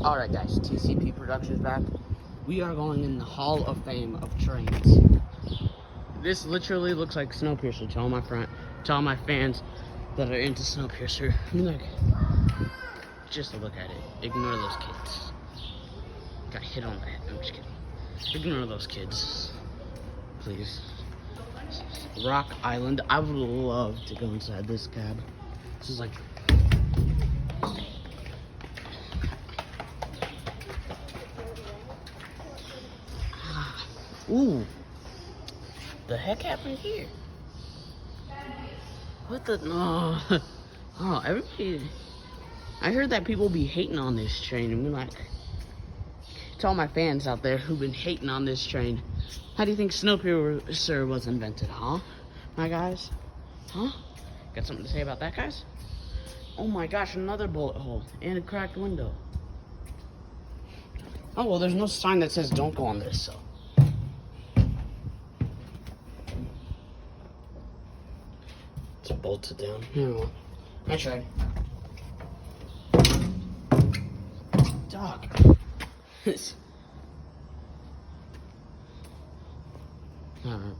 Alright guys, TCP Productions back. We are going in the Hall of Fame of trains. This literally looks like Snowpiercer to all my fans that are into Snowpiercer. I mean, like, just look at it. Ignore those kids. Got hit on the head. I'm just kidding. Ignore those kids. Please. Rock Island. I would love to go inside this cab. This is like... Ooh. The heck happened here? What the... No. Oh, everybody... I heard that people be hating on this train and be like... To all my fans out there who've been hating on this train, how do you think Snowpiercer was invented, huh? My guys? Huh? Got something to say about that, guys? Oh my gosh, another bullet hole and a cracked window. Oh, well, there's no sign that says don't go on this, so... It's bolted down. Here, well, I tried. Dog. Alright.